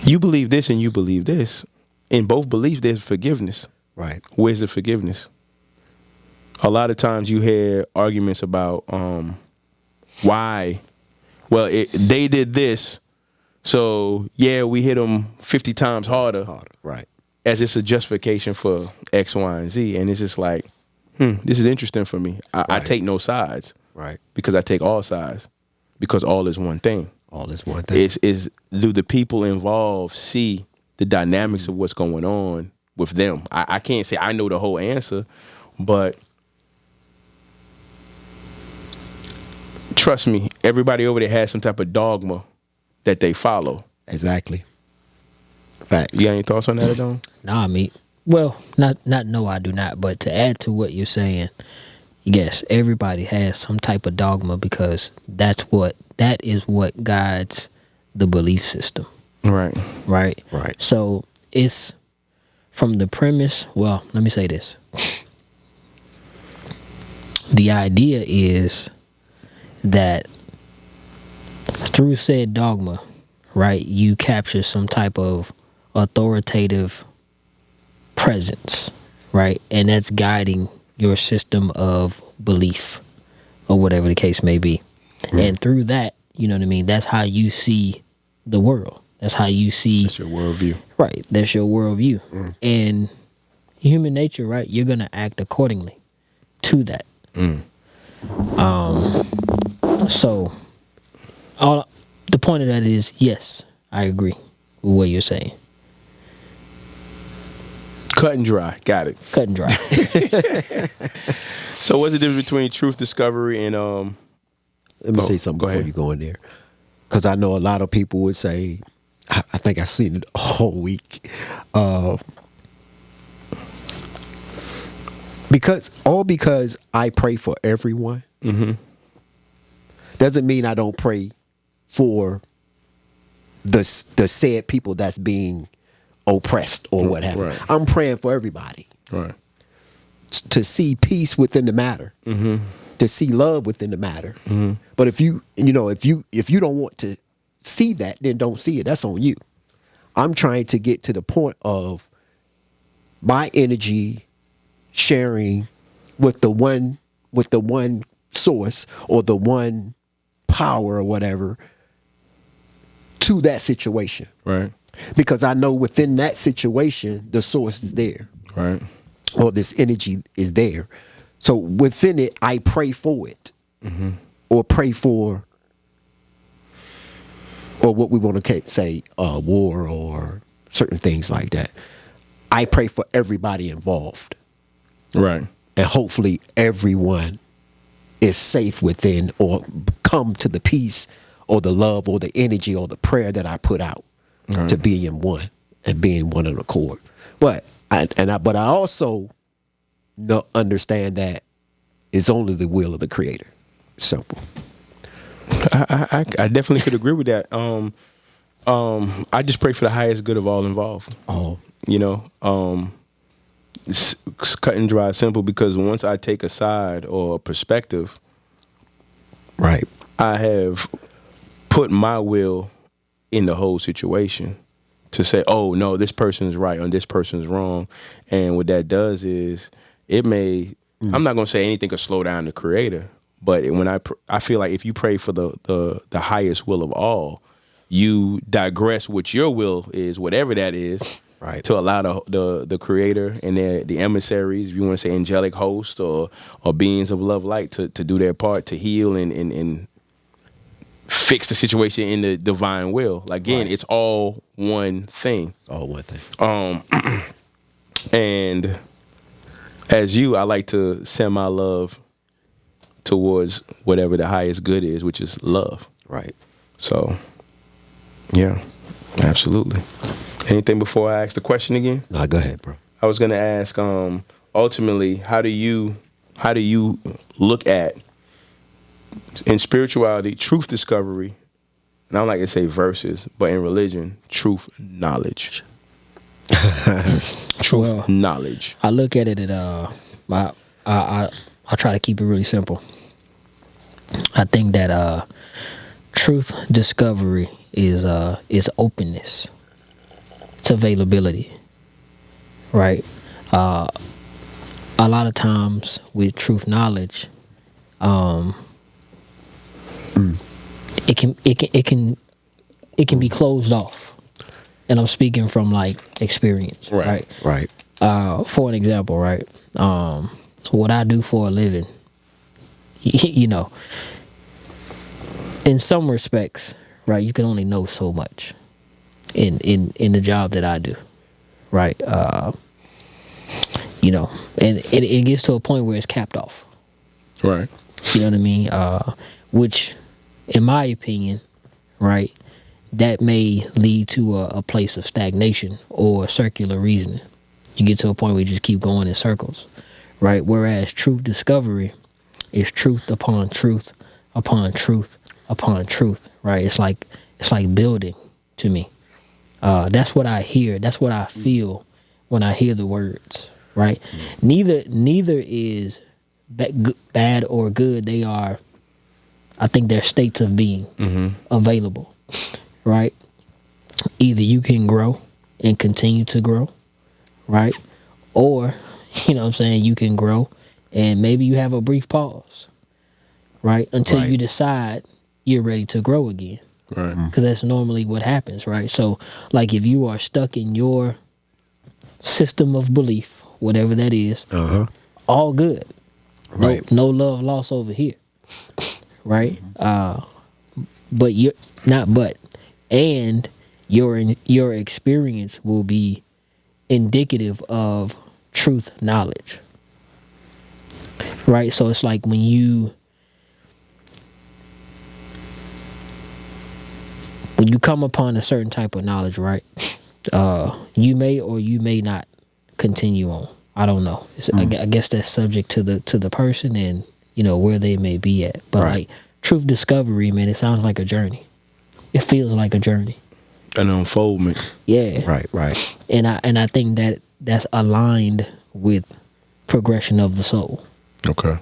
You believe this and you believe this. In both beliefs, there's forgiveness. Right. Where's the forgiveness? A lot of times you hear arguments about why. Well, they did this, so yeah, we hit them 50 times harder. Right. As it's a justification for X, Y, and Z. And it's just like, this is interesting for me. I take no sides. Right. Because I take all sides. Because all is one thing. All is one thing. Do the people involved see the dynamics of what's going on with them? I can't say I know the whole answer, but trust me, everybody over there has some type of dogma that they follow. Exactly. Facts. You got any thoughts on that, Adon? Nah, no, I do not. But to add to what you're saying, yes, everybody has some type of dogma because that is what guides the belief system. Right. Right. So it's from the premise. Well, let me say this: the idea is that through said dogma, right, you capture some type of authoritative presence, right, and that's guiding your system of belief or whatever the case may be. And through that, you know what I mean, that's how you see the world. That's how you see. That's your worldview. Right. That's your worldview. And human nature, right, you're going to act accordingly to that. So the point of that is, yes, I agree with what you're saying. Cut and dry. Got it. Cut and dry. So what's the difference between truth discovery and Let me say something before you go in there. Because I know a lot of people would say, I think I've seen it all week. Because I pray for everyone doesn't mean I don't pray for the said people that's being oppressed or what have you. Right. I'm praying for everybody. right? To see peace within the matter, to see love within the matter. But if you don't want to see that, then don't see it. That's on you. I'm trying to get to the point of my energy sharing with the one source or the one power or whatever to that situation. Right. Because I know within that situation the source is there. Right. Or this energy is there. So within it, I pray for it. Or pray for, or what we want to say, war or certain things like that. I pray for everybody involved. Right. And hopefully everyone is safe within or come to the peace or the love or the energy or the prayer that I put out to be in one and being one of accord. But I also understand that it's only the will of the Creator. Simple. I definitely could agree with that. I just pray for the highest good of all involved. Oh, It's cut and dry, simple. Because once I take a side or a perspective, right, I have put my will in the whole situation to say, oh no, this person is right and this person is wrong. And what that does is it may. I'm not going to say anything could slow down the Creator, but when I feel like if you pray for the highest will of all, you digress what your will is, whatever that is, right, to allow the Creator and the emissaries, if you want to say angelic hosts or beings of love light, to do their part to heal and fix the situation in the divine will. Like, again, right. It's all one thing. All one thing. And as you, I like to send my love towards whatever the highest good is, which is love. Right. So, yeah, absolutely. Anything before I ask the question again? No, go ahead, bro. I was going to ask, ultimately, how do you look at, in spirituality, truth discovery, and I don't like to say verses, but in religion, truth knowledge. Truth knowledge. I look at it at I try to keep it really simple. I think that truth discovery is openness. to availability, right? A lot of times with truth knowledge, it can be closed off, and I'm speaking from like experience, right? Right. For an example, right? What I do for a living, you know, in some respects, right, you can only know so much in the job that I do, right? You know, and it gets to a point where it's capped off. Right. You know what I mean? Which, in my opinion, right, that may lead to a place of stagnation or circular reasoning. You get to a point where you just keep going in circles, right? Whereas truth discovery is truth upon truth upon truth upon truth, right? It's like building to me. That's what I hear. That's what I feel when I hear the words, right? Neither is bad or good. They are, I think they're states of being available, right? Either you can grow and continue to grow, right? Or, you know what I'm saying, you can grow and maybe you have a brief pause, right? Until you decide you're ready to grow again. Right. Because that's normally what happens, right? So, like, if you are stuck in your system of belief, whatever that is, all good. Right. No love lost over here, right? But you're not. And your experience will be indicative of truth knowledge, right? So it's like when you come upon a certain type of knowledge, right? You may or you may not continue on. I don't know. I guess that's subject to the person and, you know, where they may be at. But like truth discovery, man, it sounds like a journey. It feels like a journey. An unfoldment. Yeah. Right. And I think that's aligned with progression of the soul. Okay.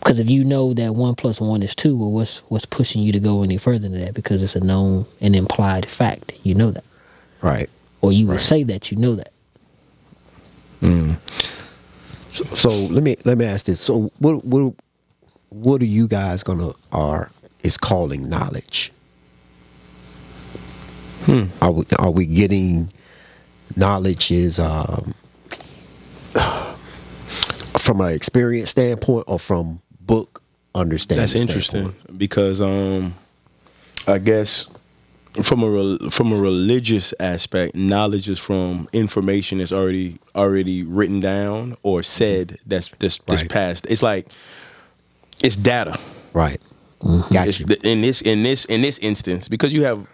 Because if you know that 1 + 1 is 2, well, what's pushing you to go any further than that? Because it's a known and implied fact. You know that. Right. Or you will say that you know that. So let me ask this. So what are you guys is calling knowledge? Are we getting knowledge is from an experience standpoint or from book understanding? That's interesting because I guess from a religious aspect, knowledge is from information that's already written down or said that's past. It's like it's data. Right. Got you. In this instance, because you have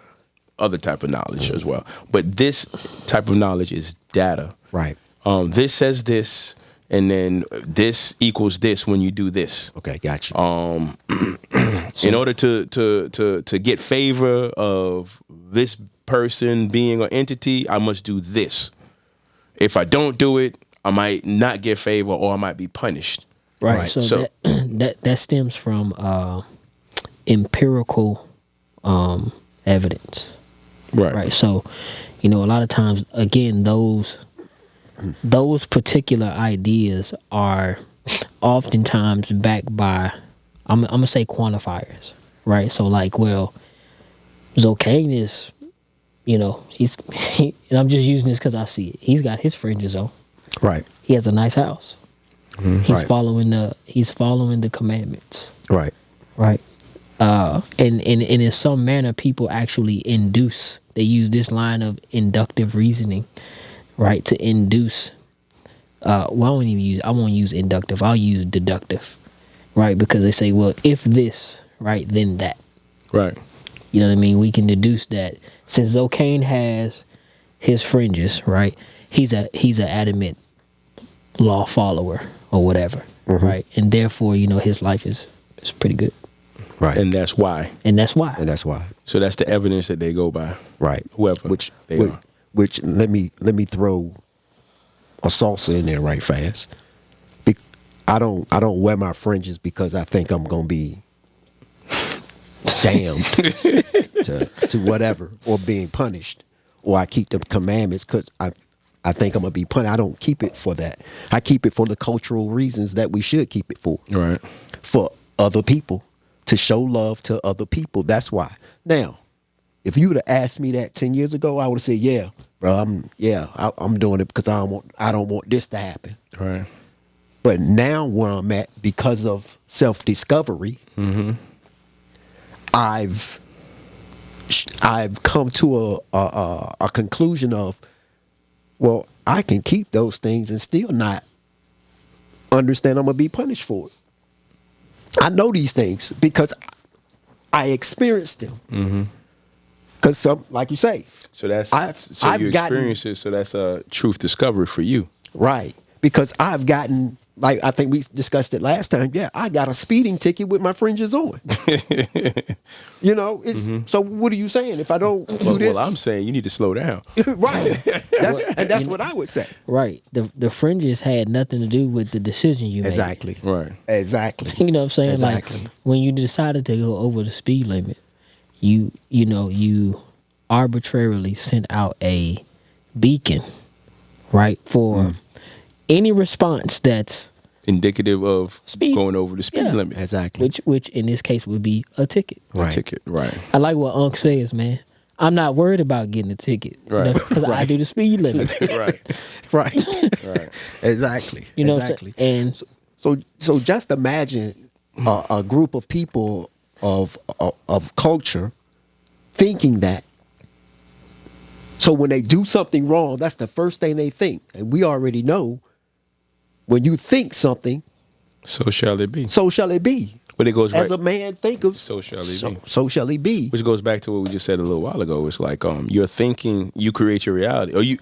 other type of knowledge as well, but this type of knowledge is data. Right. This says this, and then this equals this when you do this. Okay, got you. In order to get favor of this person, being, or entity, I must do this. If I don't do it, I might not get favor or I might be punished. Right. So that stems from empirical evidence. Right. So, you know, a lot of times, again, those particular ideas are oftentimes backed by, I'm gonna say, quantifiers, right? So, like, well, Zocane is, you know, and I'm just using this because I see it. He's got his fringes on. Right. He has a nice house. He's Right. following the commandments. Right. Right. And in some manner, people actually induce. They use this line of inductive reasoning, right, to induce. I won't use inductive. I'll use deductive, right? Because they say, well, if this, right, then that. Right. You know what I mean? We can deduce that since Zocane has his fringes, right? He's an adamant law follower or whatever, right? And therefore, you know, his life is pretty good. Right. And that's why. So that's the evidence that they go by. Right. Whoever they are. Which let me throw a salsa in there right fast. I don't wear my fringes because I think I'm gonna be damned to whatever or being punished or I keep the commandments because I think I'm gonna be punished. I don't keep it for that. I keep it for the cultural reasons that we should keep it for. Right. For other people, to show love to other people. That's why. Now, if you would have asked me that 10 years ago, I would have said, "Yeah, bro, I'm doing it because I don't want this to happen." Right. But now where I'm at, because of self-discovery, I've come to a conclusion of, well, I can keep those things and still not understand I'm gonna be punished for it. I know these things because I experienced them. Because some, like you say, So that's I've you gotten- experience it. So that's a truth discovery for you. right? Because I've gotten, like I think we discussed it last time. Yeah, I got a speeding ticket with my fringes on. You know, it's so. What are you saying? If I don't do this, Well, I'm saying you need to slow down. right? That's what I would say. Right. The fringes had nothing to do with the decision you made. Exactly. Right. Exactly. You know what I'm saying? Exactly. Like when you decided to go over the speed limit, you arbitrarily sent out a beacon, right? For any response that's Indicative of Speed. going over the speed Yeah. limit. Exactly. which in this case would be a ticket. Right. Ticket. Right. I like what Unc says, man. I'm not worried about getting a ticket. Right. Because I do the speed limit. Right. Right. Right. Exactly. You know exactly. what I'm saying? And So just imagine a group of people of culture thinking that. So when they do something wrong, that's the first thing they think. And we already know when you think something, So shall it be. so shall it be. But it goes As right. a man thinketh, So shall it be. so shall it be. Which goes back to what we just said a little while ago. It's like you're thinking, you create your reality,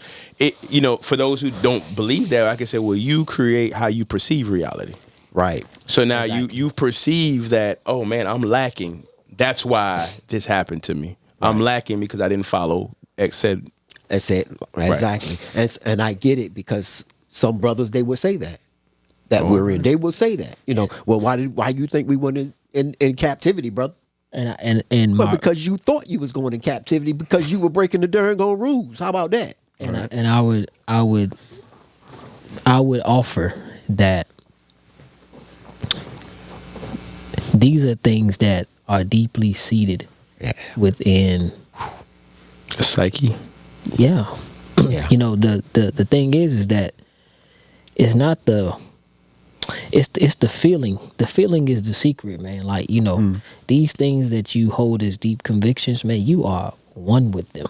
or for those who don't believe that, I can say, well, you create how you perceive reality. Right. So now Exactly. you've perceived that, oh man, I'm lacking. That's why this happened to me. I'm lacking because I didn't follow said. That's it. Exactly. And I get it because some brothers, they would say that we're in. They will say that. Well, why you think we went in captivity, brother? and But because you thought you was going in captivity because you were breaking the darn old rules. How about that? and I would offer that these are things that are deeply seated within Psyche. yeah. Yeah. The thing is that it's not it's the feeling. The feeling is the secret, man. Like, these things that you hold as deep convictions, man, you are one with them.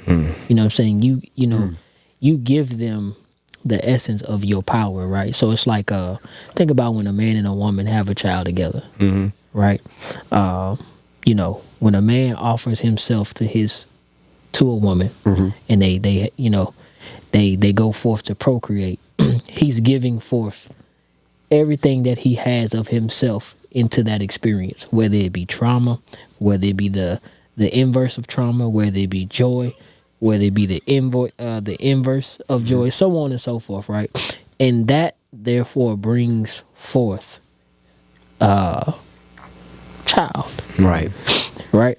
You know what I'm saying? You give them the essence of your power, right? So it's like think about when a man and a woman have a child together. Right? When a man offers himself to a woman and they go forth to procreate, he's giving forth everything that he has of himself into that experience, whether it be trauma, whether it be the inverse of trauma, whether it be joy, whether it be the inverse of joy, so on and so forth, right? And that therefore brings forth child. Right. Right?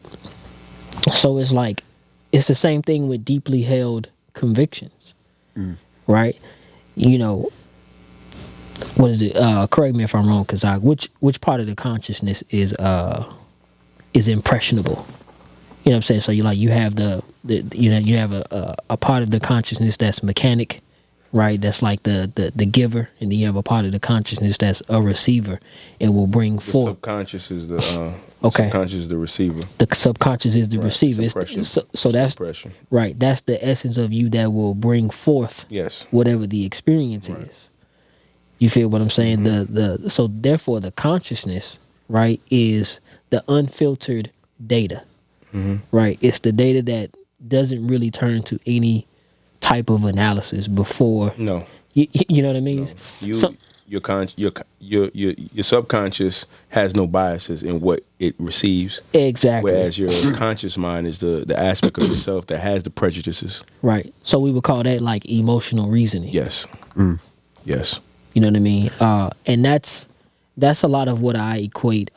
So it's like, it's the same thing with deeply held convictions. Right? What is it? Correct me if I'm wrong, because which part of the consciousness is impressionable? You know what I'm saying? So you have you have a part of the consciousness that's mechanic, right? That's like the giver, and then you have a part of the consciousness that's a receiver, and will bring The forth. subconscious is the Okay. subconscious is the receiver. The subconscious is the Right, receiver. suppression. So that's Suppression. right. That's the essence of you that will bring forth Yes. whatever the experience is. You feel what I'm saying? So therefore the consciousness, right, is the unfiltered data. Right? It's the data that doesn't really turn to any type of analysis before. No. You know what I mean? Your subconscious has no biases in what it receives. Exactly. Whereas your conscious mind is the aspect of yourself that has the prejudices. Right. So we would call that like emotional reasoning. Yes. Yes. You know what I mean? And that's a lot of what I equate